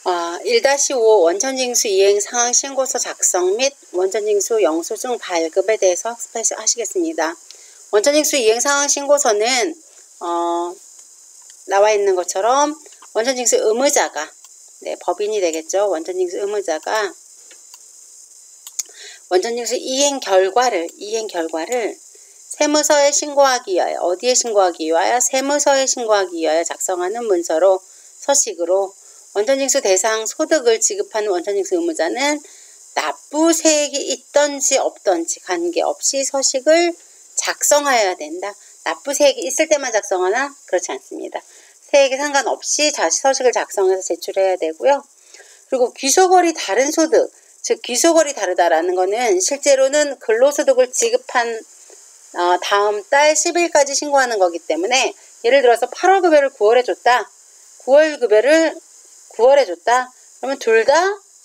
1-5 원천징수 이행 상황 신고서 작성 및 원천징수 영수증 발급에 대해서 학습하시겠습니다. 원천징수 이행 상황 신고서는 나와 있는 것처럼 원천징수 의무자가 법인이 되겠죠. 원천징수 의무자가 원천징수 이행 결과를 세무서에 신고하기 위하여 어디에 신고하기 위하여 세무서에 신고하기 위하여 작성하는 문서로 서식으로 원천징수 대상 소득을 지급하는 원천징수 의무자는 납부세액이 있던지 없던지 관계없이 서식을 작성하여야 된다. 납부세액이 있을 때만 작성하나? 그렇지 않습니다. 세액에 상관없이 서식을 작성해서 제출해야 되고요. 그리고 귀속월이 다른 소득, 즉 귀속월이 다르다라는 것은 실제로는 근로소득을 지급한 다음 달 10일까지 신고하는 거기 때문에 예를 들어서 8월 급여를 9월에 줬다. 9월 급여를 9월에 줬다. 그러면 둘 다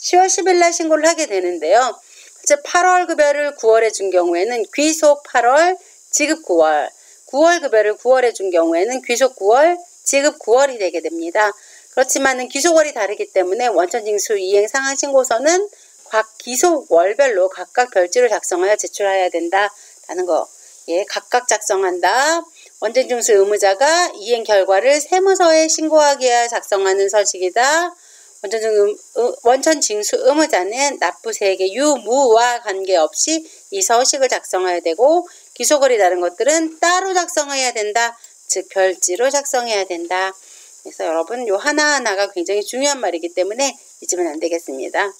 10월 10일 날 신고를 하게 되는데요. 즉 8월 급여를 9월에 준 경우에는 귀속 8월, 지급 9월. 9월 급여를 9월에 준 경우에는 귀속 9월, 지급 9월이 되게 됩니다. 그렇지만은 귀속월이 다르기 때문에 원천징수 이행 상황 신고서는 각 귀속월별로 각각 별지로 작성하여 제출해야 된다라는 거. 각각 작성한다. 원천징수 의무자가 이행 결과를 세무서에 신고하기 위하여 작성하는 서식이다. 원천징수 의무자는 납부세액의 유무와 관계없이 이 서식을 작성해야 되고 귀속월이 다른 것들은 따로 작성해야 된다. 즉 별지로 작성해야 된다. 그래서 여러분 요 하나하나가 굉장히 중요한 말이기 때문에 잊으면 안 되겠습니다.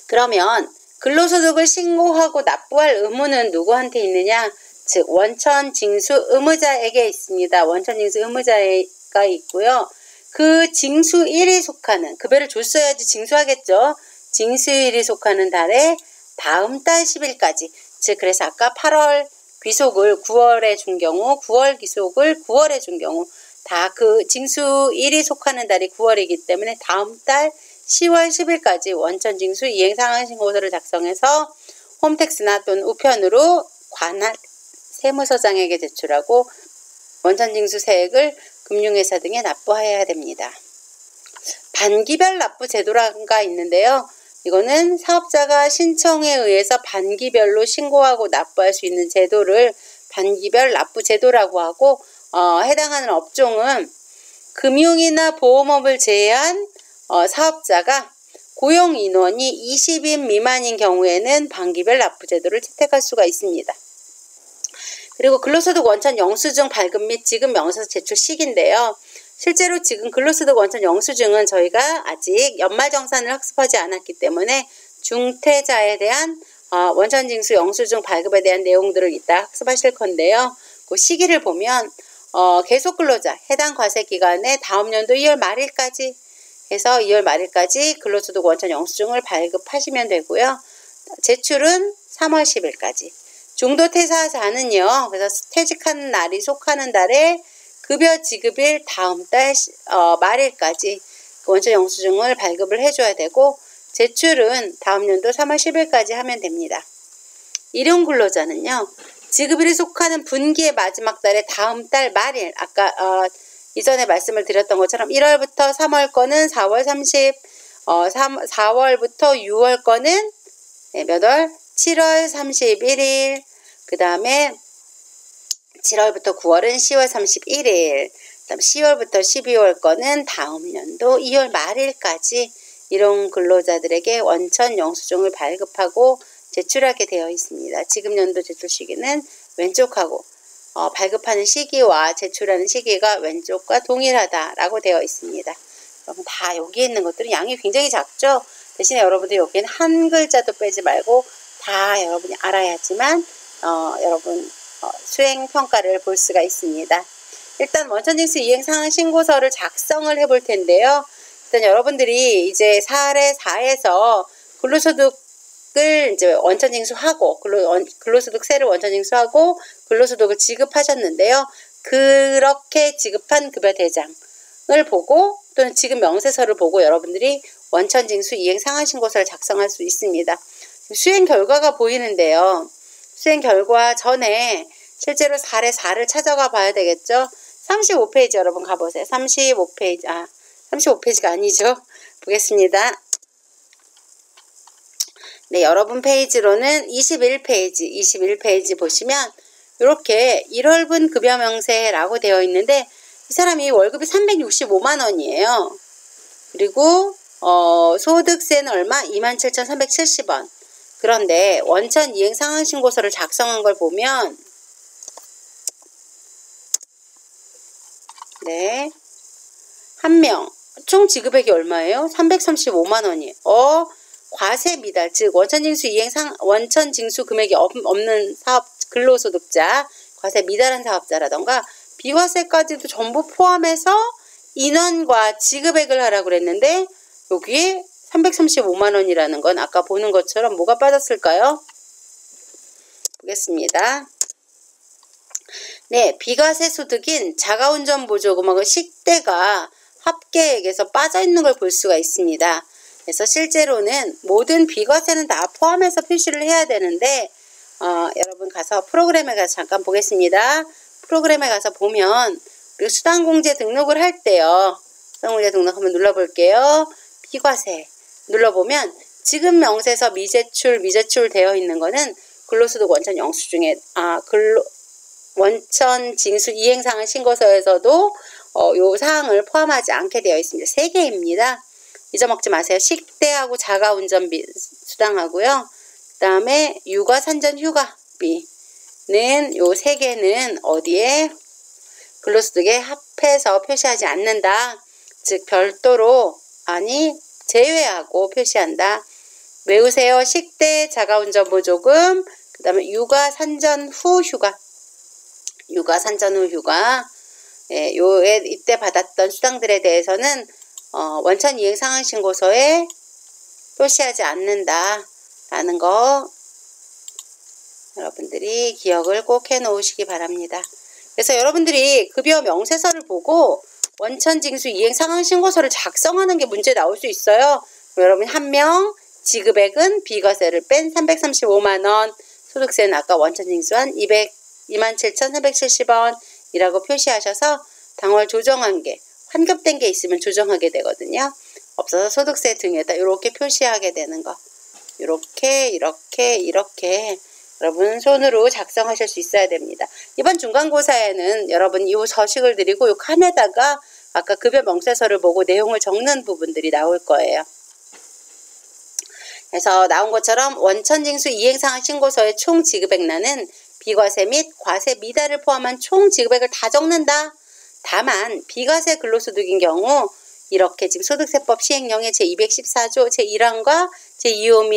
그러면 근로소득을 신고하고 납부할 의무는 누구한테 있느냐? 즉 원천징수 의무자에게 있습니다. 원천징수 의무자가 있고요. 그 징수일이 속하는 급여를 줬어야지 징수하겠죠. 징수일이 속하는 달에 다음 달 10일까지 즉 그래서 아까 8월 귀속을 9월에 준 경우 9월 귀속을 9월에 준 경우 다 그 징수일이 속하는 달이 9월이기 때문에 다음 달 10월 10일까지 원천징수 이행상황신고서를 작성해서 홈택스나 또는 우편으로 관할 세무서장에게 제출하고 원천징수 세액을 금융회사 등에 납부해야 됩니다. 반기별 납부 제도가 있는데요. 이거는 사업자가 신청에 의해서 반기별로 신고하고 납부할 수 있는 제도를 반기별 납부 제도라고 하고 해당하는 업종은 금융이나 보험업을 제외한 사업자가 고용 인원이 20인 미만인 경우에는 반기별 납부 제도를 채택할 수가 있습니다. 그리고 근로소득 원천 영수증 발급 및 지급 명세서 제출 시기인데요. 실제로 지금 근로소득 원천 영수증은 저희가 아직 연말정산을 학습하지 않았기 때문에 중퇴자에 대한 원천징수 영수증 발급에 대한 내용들을 이따 학습하실 건데요. 그 시기를 보면 계속근로자 해당 과세기간에 다음 연도 2월 말일까지 해서 2월 말일까지 근로소득 원천 영수증을 발급하시면 되고요. 제출은 3월 10일까지. 중도퇴사자는요. 그래서 퇴직한 날이 속하는 달에 급여 지급일 다음 달 말일까지 원천 영수증을 발급을 해줘야 되고 제출은 다음 연도 3월 10일까지 하면 됩니다. 일용근로자는요. 지급일이 속하는 분기의 마지막 달에 다음 달 말일 아까 이전에 말씀을 드렸던 것처럼 1월부터 3월 거는 4월 30, 4월부터 6월 거는 몇 월? 7월 31일, 그 다음에 7월부터 9월은 10월 31일, 그 다음 10월부터 12월 거는 다음 연도 2월 말일까지 이런 근로자들에게 원천 영수증을 발급하고 제출하게 되어 있습니다. 지금 연도 제출 시기는 왼쪽하고 발급하는 시기와 제출하는 시기가 왼쪽과 동일하다라고 되어 있습니다. 여러분 다 여기 있는 것들은 양이 굉장히 작죠? 대신에 여러분들 여기는 한 글자도 빼지 말고 다 여러분이 알아야지만 여러분 수행평가를 볼 수가 있습니다. 일단 원천징수 이행상황 신고서를 작성을 해볼 텐데요. 일단 여러분들이 이제 사례 4에서 근로소득을 이제 원천징수하고 근로소득세를 원천징수하고 근로소득을 지급하셨는데요. 그렇게 지급한 급여 대장을 보고 또는 지급 명세서를 보고 여러분들이 원천징수 이행상황신고서를 작성할 수 있습니다. 수행 결과가 보이는데요. 수행 결과 전에 실제로 사례 4를 찾아가 봐야 되겠죠. 35페이지 여러분 가보세요. 35페이지, 35페이지가 아니죠. 보겠습니다. 네, 여러분 페이지로는 21페이지 보시면 이렇게 1월분 급여 명세라고 되어 있는데 이 사람이 월급이 365만 원이에요. 그리고 소득세는 얼마? 27,370원. 그런데 원천 이행 상환 신고서를 작성한 걸 보면 네, 한 명 총 지급액이 얼마예요? 335만 원이에요. 과세 미달, 즉 원천징수 원천징수 금액이 없는 사업 근로소득자, 과세 미달한 사업자라던가 비과세까지도 전부 포함해서 인원과 지급액을 하라고 그랬는데 여기에 335만 원이라는 건 아까 보는 것처럼 뭐가 빠졌을까요? 보겠습니다. 네, 비과세 소득인 자가운전 보조금하고 식대가 합계액에서 빠져 있는 걸 볼 수가 있습니다. 그래서 실제로는 모든 비과세는 다 포함해서 표시를 해야 되는데 여러분 가서 프로그램에 가서 잠깐 보겠습니다. 프로그램에 가서 보면 그리고 수당공제 등록을 할 때요. 수당공제 등록 한번 눌러볼게요. 비과세 눌러보면 지급 명세서 미제출 되어 있는 거는 근로소득 원천 영수증에 원천 징수 이행상환 신고서에서도 요 사항을 포함하지 않게 되어 있습니다. 3개입니다. 잊어먹지 마세요. 식대하고 자가운전비 수당하고요. 그 다음에 육아 산전 휴가비는 요 3개는 어디에 근로소득에 합해서 표시하지 않는다. 즉 별도로 제외하고 표시한다. 외우세요. 식대 자가운전 보조금, 그 다음에 육아 산전 후 휴가. 예, 이때 받았던 수당들에 대해서는 원천 이행 상환 신고서에 표시하지 않는다라는 거 여러분들이 기억을 꼭 해 놓으시기 바랍니다. 그래서 여러분들이 급여 명세서를 보고 원천 징수 이행 상환 신고서를 작성하는 게 문제 나올 수 있어요. 여러분 한 명 지급액은 비과세를 뺀 335만 원, 소득세는 아까 원천 징수한 27,370원 이라고 표시하셔서 당월 조정한 게 환급된 게 있으면 조정하게 되거든요. 없어서 소득세 등에다 이렇게 표시하게 되는 거. 이렇게 여러분 손으로 작성하실 수 있어야 됩니다. 이번 중간고사에는 여러분 이 서식을 드리고 이 칸에다가 아까 급여 명세서를 보고 내용을 적는 부분들이 나올 거예요. 그래서 나온 것처럼 원천징수 이행상환 신고서의 총 지급액란은 비과세 및 과세 미달을 포함한 총 지급액을 다 적는다. 다만 비과세 근로소득인 경우 이렇게 지금 소득세법 시행령의 제214조 제1항과 제2호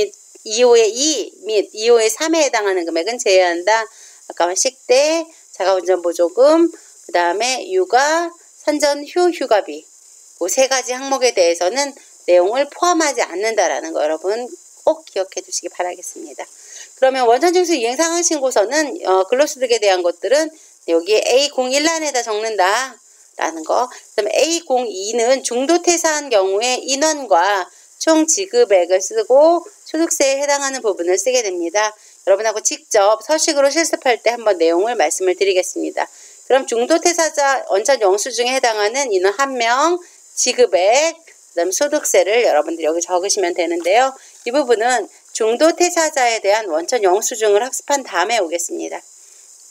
2호의 2 및 2호의 3에 해당하는 금액은 제외한다. 아까 식대, 자가운전 보조금, 그 다음에 육아, 산전 후 휴가비 그 3가지 항목에 대해서는 내용을 포함하지 않는다라는 거 여러분 꼭 기억해 주시기 바라겠습니다. 그러면 원천징수 이행상환 신고서는 근로소득에 대한 것들은 여기에 A01란에다 적는다 라는 거. 그 다음에 A02는 중도퇴사한 경우에 인원과 총 지급액을 쓰고 소득세에 해당하는 부분을 쓰게 됩니다. 여러분하고 직접 서식으로 실습할 때 한번 내용을 말씀을 드리겠습니다. 그럼 중도퇴사자 원천 영수증에 해당하는 인원 1명, 지급액, 그 다음 소득세를 여러분들이 여기 적으시면 되는데요. 이 부분은 중도퇴사자에 대한 원천 영수증을 학습한 다음에 오겠습니다.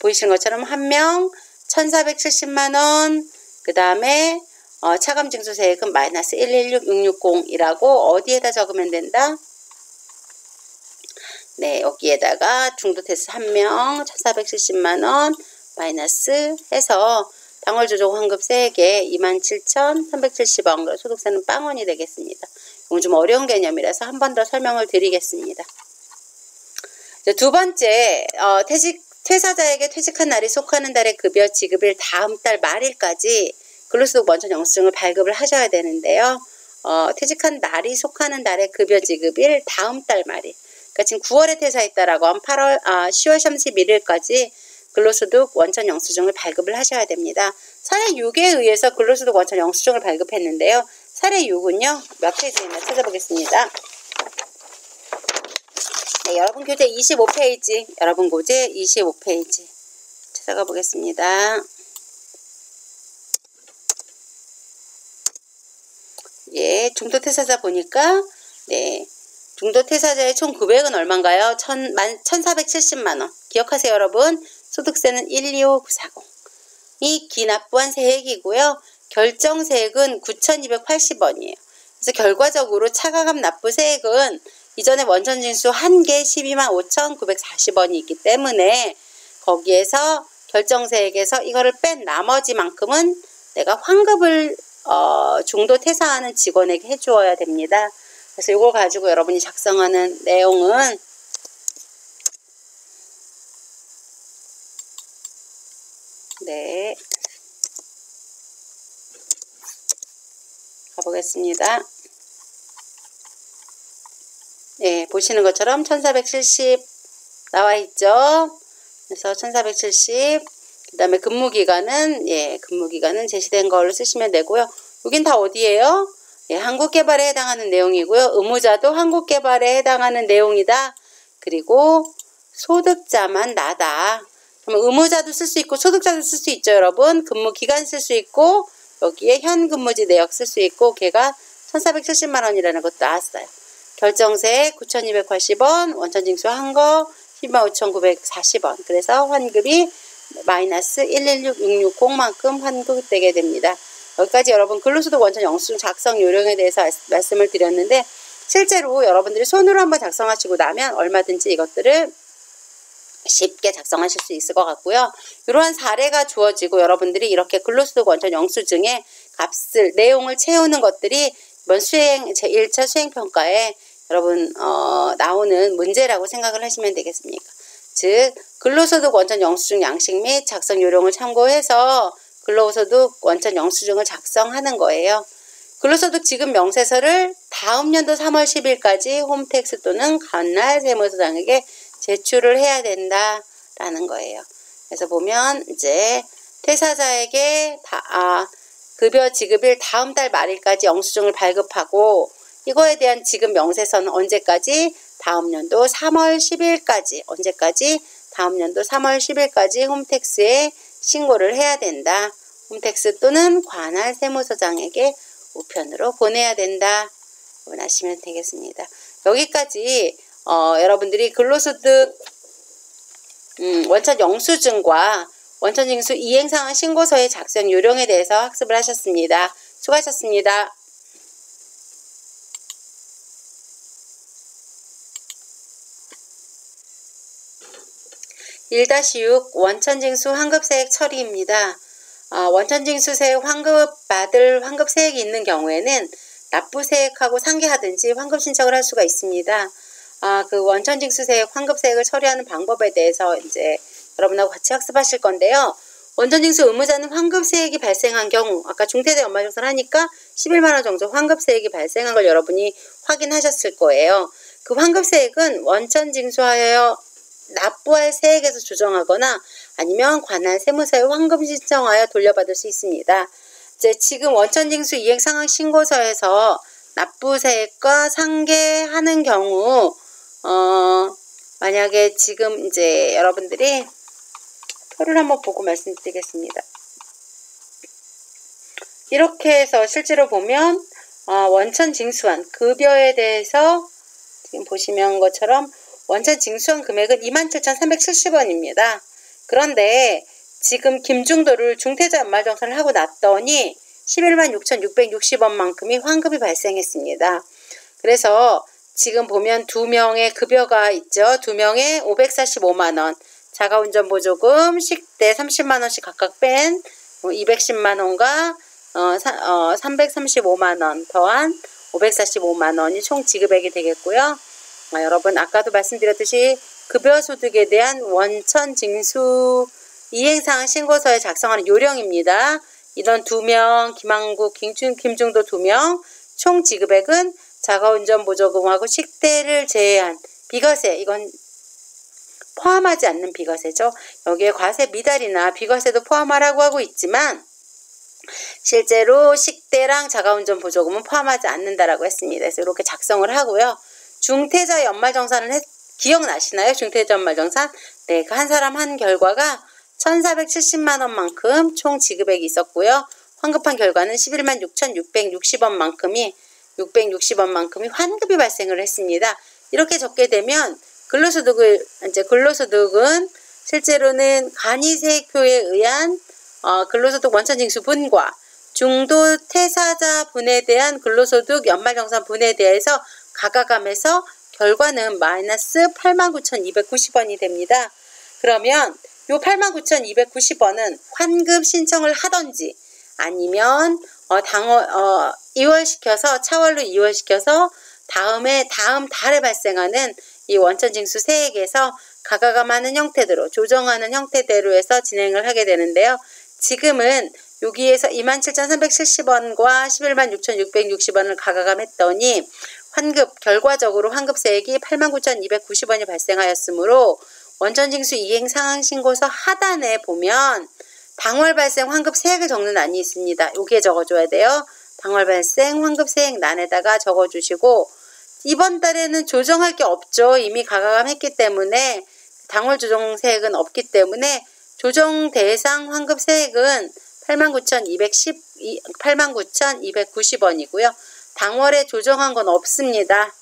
보이시는 것처럼 1명 1,470만원, 그 다음에 차감징수세액은 마이너스 116660이라고 어디에다 적으면 된다? 네, 여기에다가 중도퇴사 1명 1,470만원 마이너스 해서 당월 조정 환급 3개 27,370원, 소득세는 빵원이 되겠습니다. 이건 좀 어려운 개념이라서 한 번 더 설명을 드리겠습니다. 두 번째, 퇴사자에게 퇴직한 날이 속하는 달의 급여 지급일 다음 달 말일까지 근로소득 원천 영수증을 발급을 하셔야 되는데요. 퇴직한 날이 속하는 달의 급여 지급일 다음 달 말일. 그러니까 지금 9월에 퇴사했다라고 하면 10월 31일까지 근로소득 원천 영수증을 발급을 하셔야 됩니다. 사례 6에 의해서 근로소득 원천 영수증을 발급했는데요. 사례 6은요. 몇 페이지나 찾아보겠습니다. 네, 여러분 교재 25페이지, 여러분 교재 25페이지 찾아가 보겠습니다. 예, 중도퇴사자 보니까, 네. 중도퇴사자의 총 금액은 얼마인가요? 1,470만원. 기억하세요, 여러분. 소득세는 125940. 이 기납부한 세액이고요. 결정세액은 9,280원이에요. 그래서 결과적으로 차가감 납부세액은 이전에 원천징수 1개 125,940원이 있기 때문에 거기에서 결정세액에서 이거를 뺀 나머지만큼은 내가 환급을 중도퇴사하는 직원에게 해주어야 됩니다. 그래서 이걸 가지고 여러분이 작성하는 내용은 네, 가보겠습니다. 네, 보시는 것처럼 1470 나와 있죠. 그래서 1470, 그 다음에 근무기간은, 예, 근무기간은 제시된 걸로 쓰시면 되고요. 여긴 다 어디예요? 예, 한국개발에 해당하는 내용이고요. 의무자도 한국개발에 해당하는 내용이다. 그리고 소득자만 나다. 그러면 의무자도 쓸 수 있고 소득자도 쓸 수 있죠, 여러분. 근무기간 쓸 수 있고 여기에 현근무지 내역 쓸 수 있고 걔가 1,470만 원이라는 것도 나왔어요. 결정세 9,280원, 원천징수 한 거 125,940원. 그래서 환급이 마이너스 116660만큼 환급되게 됩니다. 여기까지 여러분 근로소득 원천 영수증 작성 요령에 대해서 말씀을 드렸는데 실제로 여러분들이 손으로 한번 작성하시고 나면 얼마든지 이것들을 쉽게 작성하실 수 있을 것 같고요. 이러한 사례가 주어지고 여러분들이 이렇게 근로소득 원천 영수증의 값을 내용을 채우는 것들이 이번 제1차 수행평가에 여러분 나오는 문제라고 생각을 하시면 되겠습니까? 즉 근로소득 원천 영수증 양식 및 작성 요령을 참고해서 근로소득 원천 영수증을 작성하는 거예요. 근로소득 지급 명세서를 다음 연도 3월 10일까지 홈택스 또는 관할 세무서장에게 제출을 해야 된다라는 거예요. 그래서 보면 이제 퇴사자에게 급여 지급일 다음 달 말일까지 영수증을 발급하고 이거에 대한 지급 명세서는 언제까지? 다음 연도 3월 10일까지 언제까지? 다음 연도 3월 10일까지 홈택스에 신고를 해야 된다. 홈택스 또는 관할 세무서장에게 우편으로 보내야 된다. 원하시면 되겠습니다. 여기까지 여러분들이 근로소득 원천 영수증과 원천징수 이행상황 신고서의 작성 요령에 대해서 학습을 하셨습니다. 수고하셨습니다. (1-6) 원천징수 환급세액 처리입니다. 원천징수세 환급받을 환급세액이 있는 경우에는 납부세액하고 상계하든지 환급 신청을 할 수가 있습니다. 그 원천징수세액 환급세액을 처리하는 방법에 대해서 이제 여러분하고 같이 학습하실 건데요. 원천징수 의무자는 환급세액이 발생한 경우 아까 중퇴자 연말정산을 하니까 11만원 정도 환급세액이 발생한 걸 여러분이 확인하셨을 거예요. 그 환급세액은 원천징수하여 납부할 세액에서 조정하거나 아니면 관할 세무서에 환급 신청하여 돌려받을 수 있습니다. 이제 지금 원천징수 이행상황 신고서에서 납부세액과 상계하는 경우 만약에 지금 이제 여러분들이 표를 한번 보고 말씀드리겠습니다. 이렇게 해서 실제로 보면 원천징수한 급여에 대해서 지금 보시면 것처럼 원천 징수한 금액은 27,370원입니다. 그런데 지금 김중도를 중퇴자 연말정산을 하고 났더니 116,660원만큼이 환급이 발생했습니다. 그래서 지금 보면 2명의 급여가 있죠. 2명의 545만원, 자가운전보조금, 식대 30만원씩 각각 뺀 210만원과 335만원 더한 545만원이 총 지급액이 되겠고요. 여러분 아까도 말씀드렸듯이 급여소득에 대한 원천징수 이행상황 신고서에 작성하는 요령입니다. 이런 2명, 김한국, 김중도 2명 총 지급액은 자가운전보조금하고 식대를 제외한 비과세, 이건 포함하지 않는 비과세죠. 여기에 과세 미달이나 비과세도 포함하라고 하고 있지만 실제로 식대랑 자가운전보조금은 포함하지 않는다라고 했습니다. 그래서 이렇게 작성을 하고요. 중퇴자 연말정산을 기억나시나요? 중퇴자 연말정산? 네, 그 한 사람 한 결과가 1,470만원만큼 총 지급액이 있었고요. 환급한 결과는 116,660원만큼이 환급이 발생을 했습니다. 이렇게 적게 되면 근로소득은 실제로는 간이세액표에 의한 근로소득 원천징수분과 중도 퇴사자분에 대한 근로소득 연말정산분에 대해서 가가감해서 결과는 마이너스 89,290원이 됩니다. 그러면 요 89,290원은 환급 신청을 하던지 아니면 차월로 이월시켜서 다음 달에 발생하는 이 원천징수 세액에서 가가감하는 형태대로 조정하는 형태대로 해서 진행을 하게 되는데요. 지금은 여기에서 27,370원과 116,660원을 가가감했더니 결과적으로 환급세액이 89,290원이 발생하였으므로 원천징수 이행 상황신고서 하단에 보면 당월 발생 환급세액을 적는 란이 있습니다. 여기에 적어줘야 돼요. 당월 발생 환급세액란에다가 적어주시고 이번 달에는 조정할 게 없죠. 이미 가가감했기 때문에 당월 조정세액은 없기 때문에 조정 대상 환급세액은 89,290원이고요. 당월에 조정한 건 없습니다.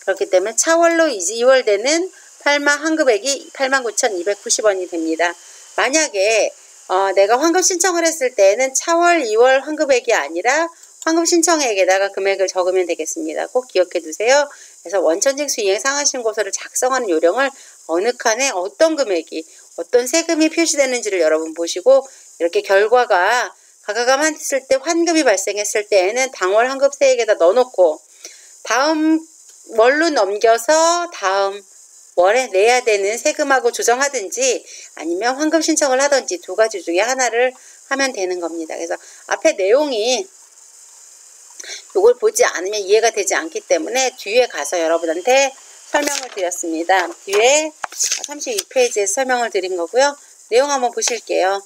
그렇기 때문에 차월로 2월 되는 환급액이 89,290원이 됩니다. 만약에 내가 환급 신청을 했을 때에는 차월, 2월 환급액이 아니라 환급 신청액에다가 금액을 적으면 되겠습니다. 꼭 기억해 두세요. 그래서 원천징수 이행 상환신고서를 작성하는 요령을 어느 칸에 어떤 금액이 어떤 세금이 표시되는지를 여러분 보시고 이렇게 결과가 가가감했을 때 환급이 발생했을 때에는 당월 환급세액에다 넣어놓고 다음 월로 넘겨서 다음 월에 내야 되는 세금하고 조정하든지 아니면 환급 신청을 하든지 두 가지 중에 하나를 하면 되는 겁니다. 그래서 앞에 내용이 이걸 보지 않으면 이해가 되지 않기 때문에 뒤에 가서 여러분한테 설명을 드렸습니다. 뒤에 32페이지에 설명을 드린 거고요. 내용 한번 보실게요.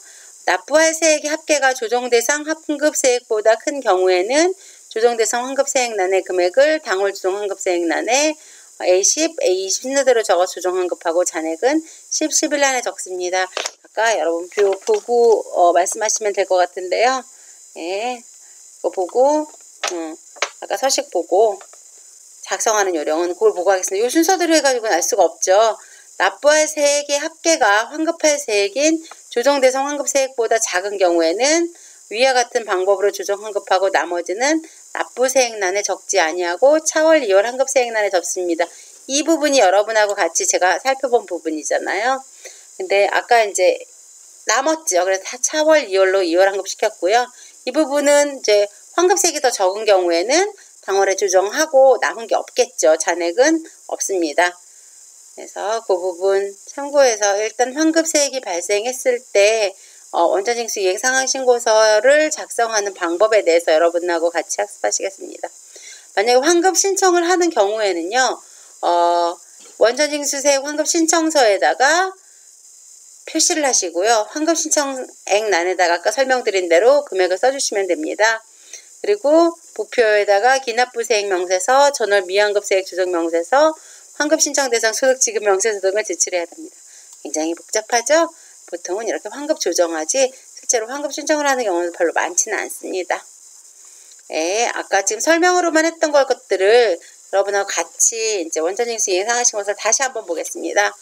납부할 세액의 합계가 조정대상 환급세액보다 큰 경우에는 조정대상 환급세액란의 금액을 당월 조정 환급세액란에 A10, A20 순서대로 적어 조정환급하고 잔액은 10, 11란에 적습니다. 아까 여러분 보고 말씀하시면 될 것 같은데요. 예, 이거 보고 아까 서식 보고 작성하는 요령은 그걸 보고 하겠습니다. 이 순서대로 해가지고는 알 수가 없죠. 납부할 세액의 합계가 환급할 세액인 조정대상 환급세액보다 작은 경우에는 위와 같은 방법으로 조정환급하고 나머지는 납부세액란에 적지 아니하고 차월 2월 환급세액란에 적습니다. 이 부분이 여러분하고 같이 제가 살펴본 부분이잖아요. 근데 아까 이제 남았죠. 그래서 차월 2월로 2월 환급시켰고요. 이 부분은 이제 환급세액이 더 적은 경우에는 당월에 조정하고 남은 게 없겠죠. 잔액은 없습니다. 그래서 그 부분 참고해서 일단 환급세액이 발생했을 때 원천징수 이행 상황신고서를 작성하는 방법에 대해서 여러분하고 같이 학습하시겠습니다. 만약에 환급 신청을 하는 경우에는요. 원천징수세액 환급신청서에다가 표시를 하시고요. 환급신청액란에다가 아까 설명드린 대로 금액을 써주시면 됩니다. 그리고 부표에다가 기납부세액 명세서, 전월 미환급세액 조정 명세서, 환급신청 대상 소득 지급 명세서 등을 제출해야 됩니다. 굉장히 복잡하죠? 보통은 이렇게 환급 조정하지 실제로 환급 신청을 하는 경우는 별로 많지는 않습니다. 예, 아까 지금 설명으로만 했던 것들을 여러분하고 같이 이제 원천징수 이행 상환신고서를 다시 한번 보겠습니다.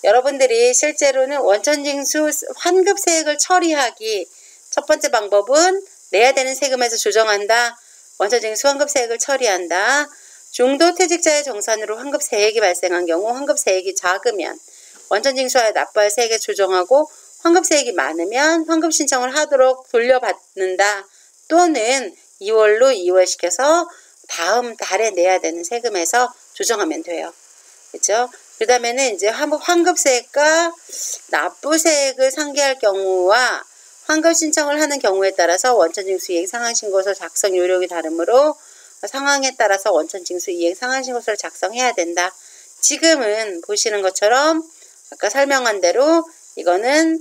여러분들이 실제로는 원천징수 환급세액을 처리하기 첫 번째 방법은 내야 되는 세금에서 조정한다. 원천징수 환급세액을 처리한다. 중도퇴직자의 정산으로 환급세액이 발생한 경우 환급세액이 작으면 원천징수하여 납부할 세액에 조정하고 환급세액이 많으면 환급 신청을 하도록 돌려받는다. 또는 2월로 2월시켜서 다음 달에 내야 되는 세금에서 조정하면 돼요. 그렇죠? 그 다음에는 이제 환급세액과 납부세액을 상계할 경우와 환급 신청을 하는 경우에 따라서 원천징수 이행 상환신고서 작성 요령이 다르므로 상황에 따라서 원천징수 이행 상환신고서를 작성해야 된다. 지금은 보시는 것처럼 아까 설명한 대로 이거는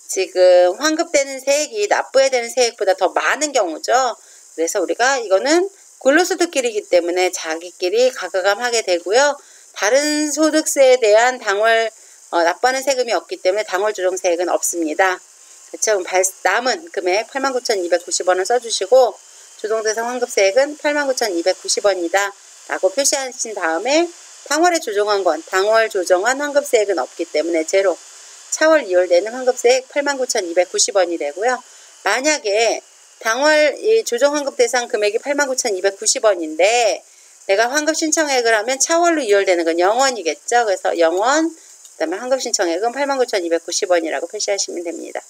지금 환급되는 세액이 납부해야 되는 세액보다 더 많은 경우죠. 그래서 우리가 이거는 근로소득끼리이기 때문에 자기끼리 가가감하게 되고요. 다른 소득세에 대한 당월 납부하는 세금이 없기 때문에 당월 조정세액은 없습니다. 그쵸? 남은 금액 89,290원을 써주시고 조정대상 환급세액은 89,290원이다 라고 표시하신 다음에 당월에 조정한 건 당월 조정한 환급세액은 없기 때문에 제로. 차월 2월 내는 환급세액 89,290원이 되고요. 만약에 당월 조정 환급 대상 금액이 89,290원인데 내가 환급 신청액을 하면 차월로 2월 되는 건 0원이겠죠. 그래서 0원, 그 다음에 환급 신청액은 89,290원이라고 표시하시면 됩니다.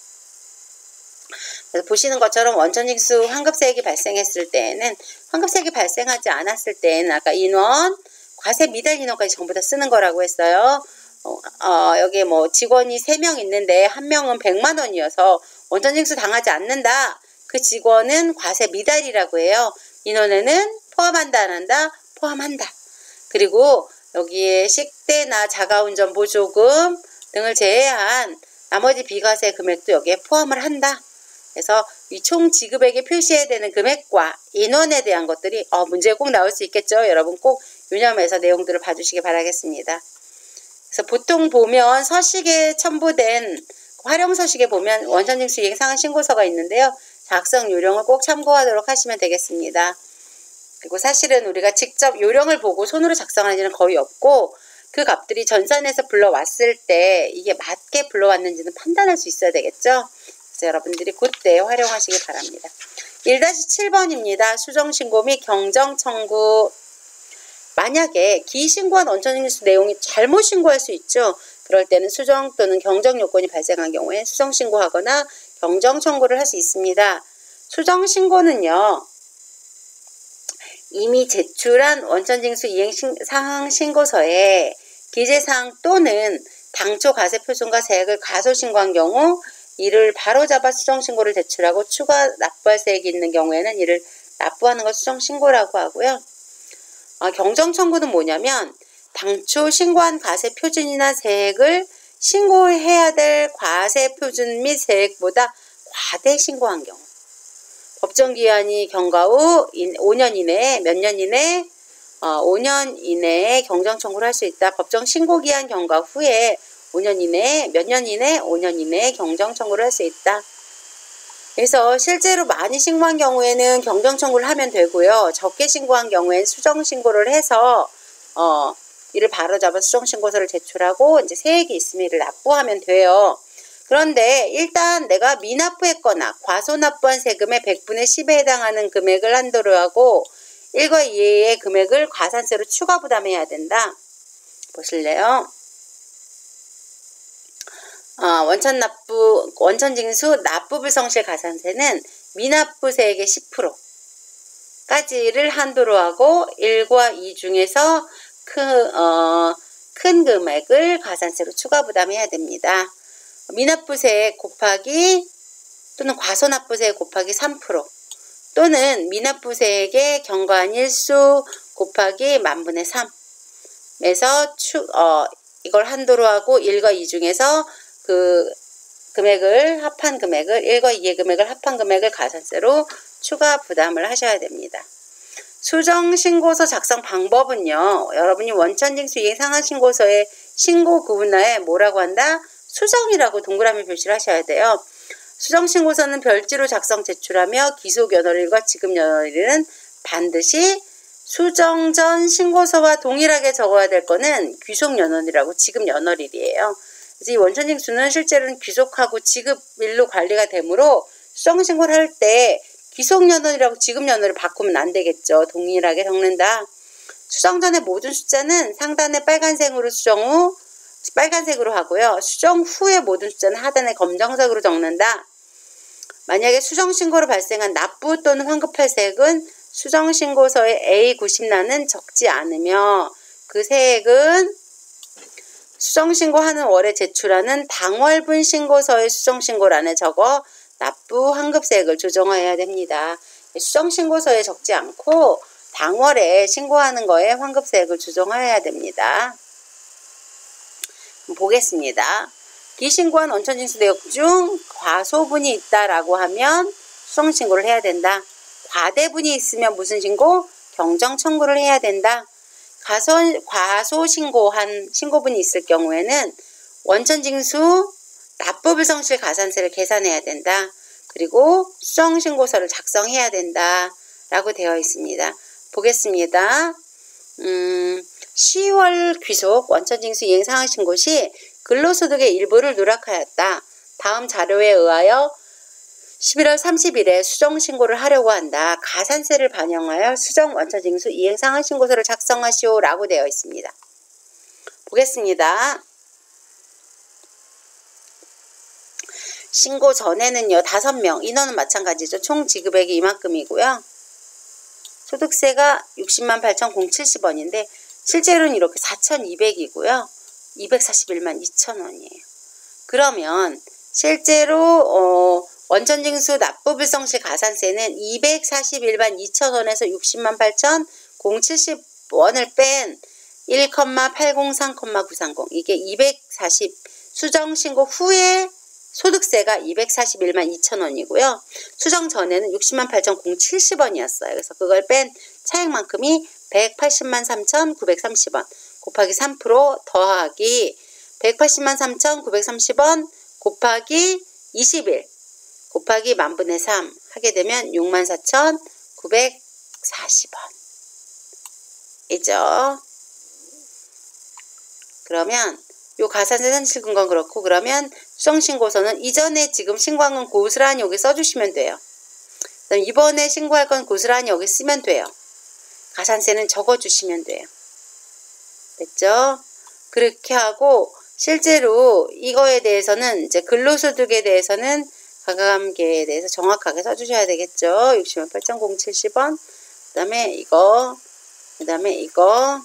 그래서 보시는 것처럼 원천징수 환급세액이 발생했을 때에는 환급세액이 발생하지 않았을 때에는 아까 인원, 과세 미달 인원까지 전부 다 쓰는 거라고 했어요. 여기 뭐 직원이 3명 있는데 1명은 100만 원이어서 원천징수 당하지 않는다. 그 직원은 과세 미달이라고 해요. 인원에는 포함한다 안 한다? 포함한다. 그리고 여기에 식대나 자가운전 보조금 등을 제외한 나머지 비과세 금액도 여기에 포함을 한다. 그래서 이 총 지급액에 표시해야 되는 금액과 인원에 대한 것들이 문제가 꼭 나올 수 있겠죠. 여러분 꼭 유념해서 내용들을 봐주시기 바라겠습니다. 그래서 보통 보면 서식에 첨부된 활용서식에 보면 원천징수 이행 상한 신고서가 있는데요. 작성 요령을 꼭 참고하도록 하시면 되겠습니다. 그리고 사실은 우리가 직접 요령을 보고 손으로 작성하는 일은 거의 없고 그 값들이 전산에서 불러왔을 때 이게 맞게 불러왔는지는 판단할 수 있어야 되겠죠. 그래서 여러분들이 그때 활용하시기 바랍니다. 1-7번입니다. 수정신고 및 경정청구. 만약에 기신고한 원천징수 내용이 잘못 신고할 수 있죠. 그럴 때는 수정 또는 경정 요건이 발생한 경우에 수정신고하거나 경정청구를 할 수 있습니다. 수정신고는요. 이미 제출한 원천징수 이행 상황 신고서에 기재사항 또는 당초 과세표준과 세액을 과소신고한 경우 이를 바로잡아 수정신고를 제출하고 추가 납부할 세액이 있는 경우에는 이를 납부하는 것 수정신고라고 하고요. 경정청구는 뭐냐면 당초 신고한 과세표준이나 세액을 신고해야 될 과세표준 및 세액보다 과대 신고한 경우 법정기한이 경과 후 5년 이내에 몇 년 이내에 5년 이내에 경정청구를 할 수 있다. 법정신고기한 경과 후에 5년 이내에 몇 년 이내 5년 이내에 경정청구를 할 수 있다. 그래서 실제로 많이 신고한 경우에는 경정청구를 하면 되고요. 적게 신고한 경우에는 수정신고를 해서 이를 바로잡아 수정신고서를 제출하고 이제 세액이 있으면 이를 납부하면 돼요. 그런데 일단 내가 미납부했거나 과소납부한 세금의 100분의 10에 해당하는 금액을 한도로 하고 1과 2의 금액을 과산세로 추가 부담해야 된다. 보실래요? 원천징수 납부불성실 가산세는 미납부세액의 10%까지를 한도로 하고 1과 2 중에서 큰 금액을 가산세로 추가 부담해야 됩니다. 미납부세액 곱하기 또는 과소납부세액 곱하기 3% 또는 미납부세액의 경과한 일수 곱하기 10,000분의 3에서 이걸 한도로 하고 1과 2 중에서 그 금액을 합한 금액을 1과 2의 금액을 합한 금액을 가산세로 추가 부담을 하셔야 됩니다. 수정신고서 작성 방법은요. 여러분이 원천징수 이행 상한신고서의 신고 구분하에 뭐라고 한다? 수정이라고 동그라미 표시를 하셔야 돼요. 수정신고서는 별지로 작성 제출하며 기속연월일과 지급연월일은 반드시 수정 전 신고서와 동일하게 적어야 될 거는 귀속연월이라고 지급연월일이에요. 그래서 이 원천징수는 실제로는 귀속하고 지급일로 관리가 되므로 수정신고를 할 때 귀속연월이라고 지급연월을 바꾸면 안 되겠죠. 동일하게 적는다. 수정 전의 모든 숫자는 상단에 빨간색으로 빨간색으로 하고요. 수정 후의 모든 숫자는 하단에 검정색으로 적는다. 만약에 수정신고로 발생한 납부 또는 환급할 세액은 수정신고서의 A90난은 적지 않으며 그 세액은 수정신고하는 월에 제출하는 당월분 신고서의 수정신고란에 적어 납부 환급세액을 조정해야 됩니다. 수정신고서에 적지 않고 당월에 신고하는 거에 환급세액을 조정해야 됩니다. 보겠습니다. 기신고한 원천징수 내역 중 과소분이 있다라고 하면 수정신고를 해야 된다. 과대분이 있으면 무슨 신고? 경정청구를 해야 된다. 과소신고한 신고분이 있을 경우에는 원천징수 납부불성실 가산세를 계산해야 된다. 그리고 수정신고서를 작성해야 된다. 라고 되어 있습니다. 보겠습니다. 10월 귀속 원천징수 이행상환신고 시 근로소득의 일부를 누락하였다. 다음 자료에 의하여 11월 30일에 수정신고를 하려고 한다. 가산세를 반영하여 수정 원천징수 이행상환신고서를 작성하시오 라고 되어 있습니다. 보겠습니다. 신고 전에는요 5명, 인원은 마찬가지죠. 총 지급액이 이만큼이고요. 소득세가 60만 8,070원인데 실제로는 이렇게 4,200이고요. 241만 2천원이에요. 그러면 실제로 원천징수 납부불성실 가산세는 241만 2천원에서 60만 8,070원을 뺀 1,803,930 이게 240 수정신고 후에 소득세가 241만 2천원이고요. 수정 전에는 60만 8,070원이었어요. 그래서 그걸 뺀 차액만큼이 180만 3,930원 곱하기 3% 더하기 180만 3,930원 곱하기 20일 곱하기 만분의 3 하게 되면 64,940원 이죠. 그러면 요 가산세 산실근건 그렇고 그러면 수정신고서는 이전에 지금 신고한 건 고스란히 여기 써주시면 돼요. 그다음 이번에 신고할 건 고스란히 여기 쓰면 돼요. 가산세는 적어주시면 돼요. 됐죠? 그렇게 하고 실제로 이거에 대해서는 이제 근로소득에 대해서는 가감계에 대해서 정확하게 써주셔야 되겠죠. 60만 8,070원 그 다음에 이거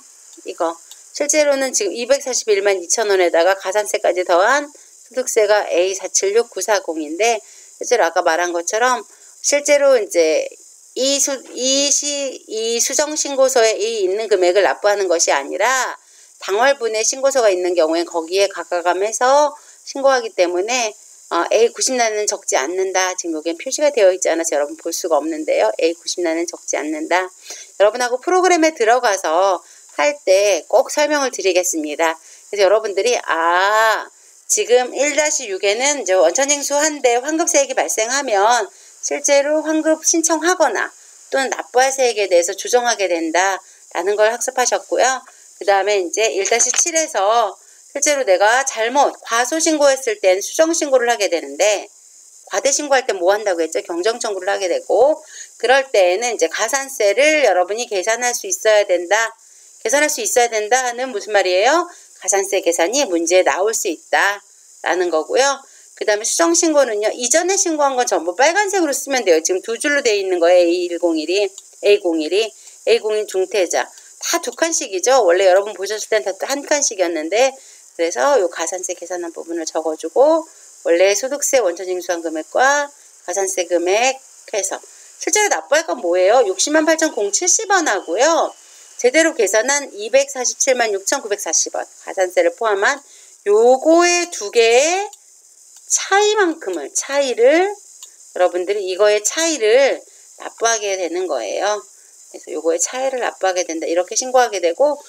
실제로는 지금 241만 2천원에다가 가산세까지 더한 소득세가 A476940인데 실제로 아까 말한 것처럼 실제로 이제 이 수정신고서에 이 있는 금액을 납부하는 것이 아니라 당월분의 신고서가 있는 경우엔 거기에 가감해서 신고하기 때문에 A90난은 적지 않는다. 지금 여기엔 표시가 되어 있지 않아서 여러분 볼 수가 없는데요. A90난은 적지 않는다. 여러분하고 프로그램에 들어가서 할 때 꼭 설명을 드리겠습니다. 그래서 여러분들이 지금 1-6에는 이제 원천징수한데 환급세액이 발생하면 실제로 환급 신청하거나 또는 납부할 세액에 대해서 조정하게 된다라는 걸 학습하셨고요. 그 다음에 이제 1-7에서 실제로 내가 잘못 과소신고했을 땐 수정신고를 하게 되는데 과대신고할 때 뭐 한다고 했죠? 경정청구를 하게 되고 그럴 때에는 이제 가산세를 여러분이 계산할 수 있어야 된다. 계산할 수 있어야 된다는 무슨 말이에요? 가산세 계산이 문제에 나올 수 있다라는 거고요. 그 다음에 수정신고는요. 이전에 신고한 건 전부 빨간색으로 쓰면 돼요. 지금 두 줄로 되어 있는 거예요. A01이 중퇴자. 다 두 칸씩이죠. 원래 여러분 보셨을 땐 다 한 칸씩이었는데 그래서 요 가산세 계산한 부분을 적어주고 원래 소득세 원천징수한 금액과 가산세 금액 해서 실제로 납부할 건 뭐예요? 60만 8,070원 하고요. 제대로 계산한 247만 6,940원 가산세를 포함한 요거의 두 개의 차이를 여러분들이 이거의 차이를 납부하게 되는 거예요. 그래서 요거의 차이를 납부하게 된다. 이렇게 신고하게 되고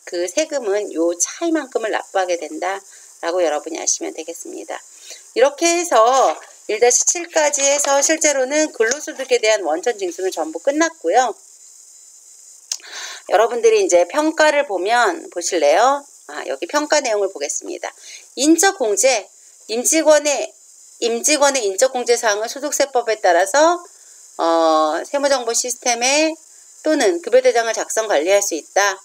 그 세금은 요 차이만큼을 납부하게 된다라고 여러분이 아시면 되겠습니다. 이렇게 해서 1-7까지 해서 실제로는 근로소득에 대한 원천징수는 전부 끝났고요. 여러분들이 이제 평가를 보면 보실래요? 여기 평가 내용을 보겠습니다. 인적공제, 임직원의 인적공제사항을 소득세법에 따라서 세무정보 시스템에 또는 급여대장을 작성 관리할 수 있다.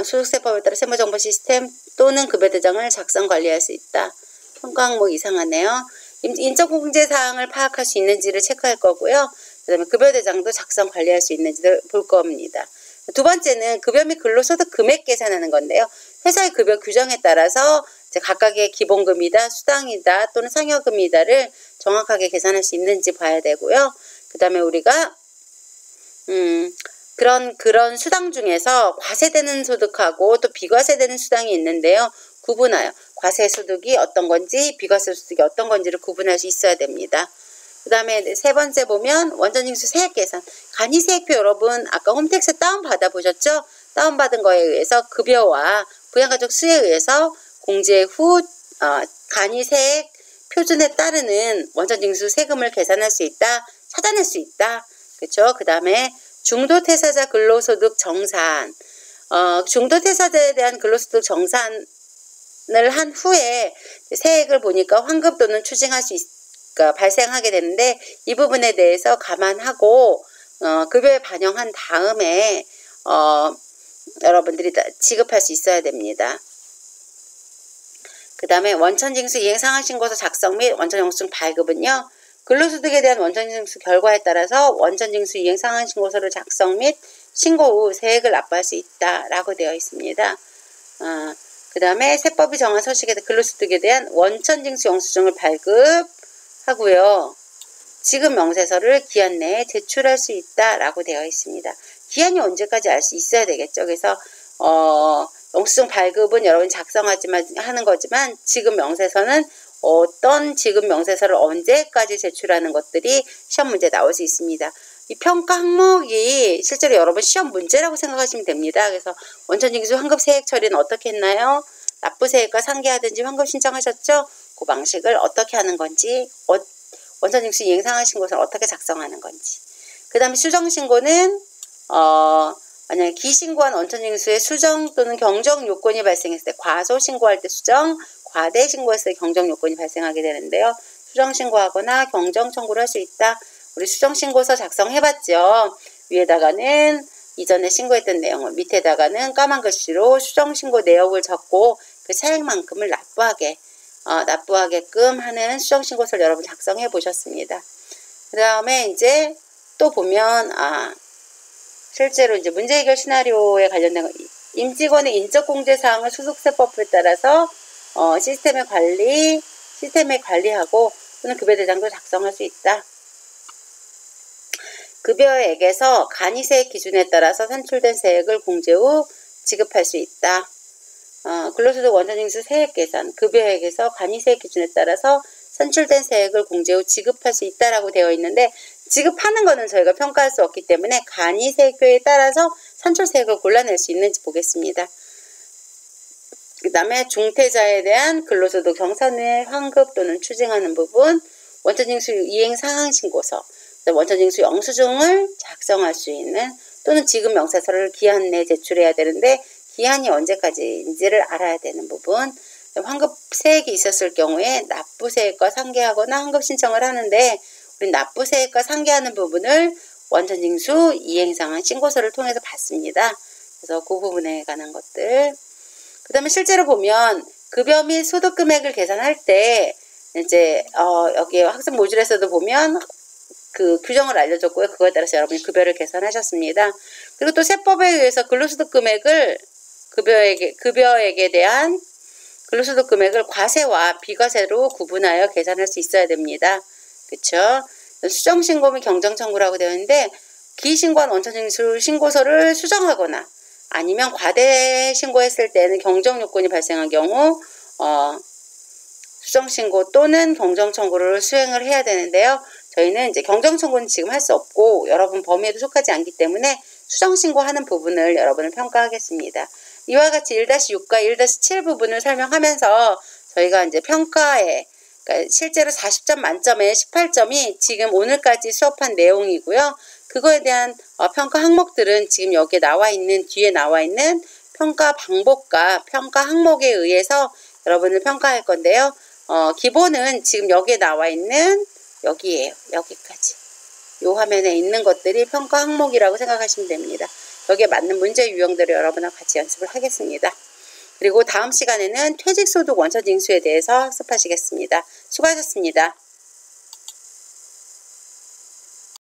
소득세법에 따라 세무정보 시스템 또는 급여대장을 작성 관리할 수 있다. 평가 항목 이상하네요. 인적공제사항을 파악할 수 있는지를 체크할 거고요. 그 다음에 급여대장도 작성 관리할 수 있는지를 볼 겁니다. 두 번째는 급여 및 근로소득 금액 계산하는 건데요. 회사의 급여 규정에 따라서 이제 각각의 기본금이다, 수당이다 또는 상여금이다를 정확하게 계산할 수 있는지 봐야 되고요. 그 다음에 우리가 그런 수당 중에서 과세되는 소득하고 또 비과세되는 수당이 있는데요. 구분하여 과세소득이 어떤 건지 비과세소득이 어떤 건지를 구분할 수 있어야 됩니다. 그 다음에 세 번째 보면 원천징수 세액 계산. 간이세액표 여러분 아까 홈택스 다운받아 보셨죠? 다운받은 거에 의해서 급여와 부양가족 수에 의해서 공제 후 간이세액 표준에 따르는 원천징수 세금을 계산할 수 있다, 찾아낼 수 있다. 그렇죠? 그 다음에 중도퇴사자 근로소득 정산. 중도퇴사자에 대한 근로소득 정산을 한 후에 세액을 보니까 환급 또는 추징할 수 그러니까 발생하게 되는데 이 부분에 대해서 감안하고 급여에 반영한 다음에 여러분들이 지급할 수 있어야 됩니다. 그 다음에 원천징수 이행상환신고서 작성 및 원천영수증 발급은요. 근로소득에 대한 원천징수 결과에 따라서 원천징수 이행상환신고서를 작성 및 신고 후 세액을 납부할 수 있다라고 되어 있습니다. 그 다음에 세법이 정한 서식에 근로소득에 대한 원천징수 영수증을 발급하고요. 지급명세서를 기한 내에 제출할 수 있다라고 되어 있습니다. 기한이 언제까지 알 수 있어야 되겠죠. 그래서 영수증 발급은 여러분이 작성하지만 하는 거지만 지급명세서는 어떤 지급명세서를 언제까지 제출하는 것들이 시험 문제에 나올 수 있습니다. 이 평가 항목이 실제로 여러분 시험 문제라고 생각하시면 됩니다. 그래서 원천징수 환급 세액 처리는 어떻게 했나요? 납부세액과 상계하든지 환급 신청하셨죠? 그 방식을 어떻게 하는 건지, 원천징수 이행상환신고서를 어떻게 작성하는 건지. 그 다음에 수정신고는 만약에 기신고한 원천징수의 수정 또는 경정 요건이 발생했을 때 과소신고할 때 수정, 과대신고했을 때 경정 요건이 발생하게 되는데요. 수정신고하거나 경정 청구를 할 수 있다. 우리 수정신고서 작성해봤죠. 위에다가는 이전에 신고했던 내용을, 밑에다가는 까만 글씨로 수정신고 내역을 적고 그 차액만큼을 납부하게끔 하는 수정신고서를 여러분 작성해 보셨습니다. 그 다음에 이제 또 보면 실제로 이제 문제 해결 시나리오에 관련된 거, 임직원의 인적 공제 사항을 소속세법에 따라서 시스템에 관리하고 또는 급여 대장도 작성할 수 있다. 급여액에서 간이세액 기준에 따라서 산출된 세액을 공제 후 지급할 수 있다. 근로소득 원천징수 세액 계산, 급여액에서 간이세액 기준에 따라서 산출된 세액을 공제 후 지급할 수 있다라고 되어 있는데 지급하는 거는 저희가 평가할 수 없기 때문에 간이세액표에 따라서 산출세액을 골라낼 수 있는지 보겠습니다. 그 다음에 중퇴자에 대한 근로소득 정산의 환급 또는 추징하는 부분, 원천징수 이행상환신고서, 원천징수 영수증을 작성할 수 있는 또는 지급명세서를 기한 내에 제출해야 되는데 기한이 언제까지인지를 알아야 되는 부분, 환급세액이 있었을 경우에 납부세액과 상계하거나 환급 신청을 하는데 우리 납부세액과 상계하는 부분을 원천징수 이행상환 신고서를 통해서 받습니다. 그래서 그 부분에 관한 것들. 그 다음에 실제로 보면 급여 및 소득금액을 계산할 때 이제 여기 학습 모듈에서도 보면 그 규정을 알려줬고요. 그거에 따라서 여러분이 급여를 계산하셨습니다. 그리고 또 세법에 의해서 근로소득 금액을 급여액에 대한 근로소득 금액을 과세와 비과세로 구분하여 계산할 수 있어야 됩니다. 그렇죠? 수정신고 및 경정청구라고 되어 있는데 기신고한 원천징수 신고서를 수정하거나 아니면 과대신고했을 때는 경정요건이 발생한 경우 수정신고 또는 경정청구를 수행을 해야 되는데요. 저희는 이제 경정청구는 지금 할 수 없고 여러분 범위에도 속하지 않기 때문에 수정신고하는 부분을 여러분을 평가하겠습니다. 이와 같이 1-6과 1-7 부분을 설명하면서 저희가 이제 평가에 그러니까 실제로 40점 만점에 18점이 지금 오늘까지 수업한 내용이고요. 그거에 대한 평가 항목들은 지금 여기에 뒤에 나와 있는 평가 방법과 평가 항목에 의해서 여러분을 평가할 건데요. 기본은 지금 여기에 나와 있는 여기에요. 여기까지. 이 화면에 있는 것들이 평가 항목이라고 생각하시면 됩니다. 여기에 맞는 문제 유형들을 여러분과 같이 연습을 하겠습니다. 그리고 다음 시간에는 퇴직소득 원천징수에 대해서 학습하시겠습니다. 수고하셨습니다.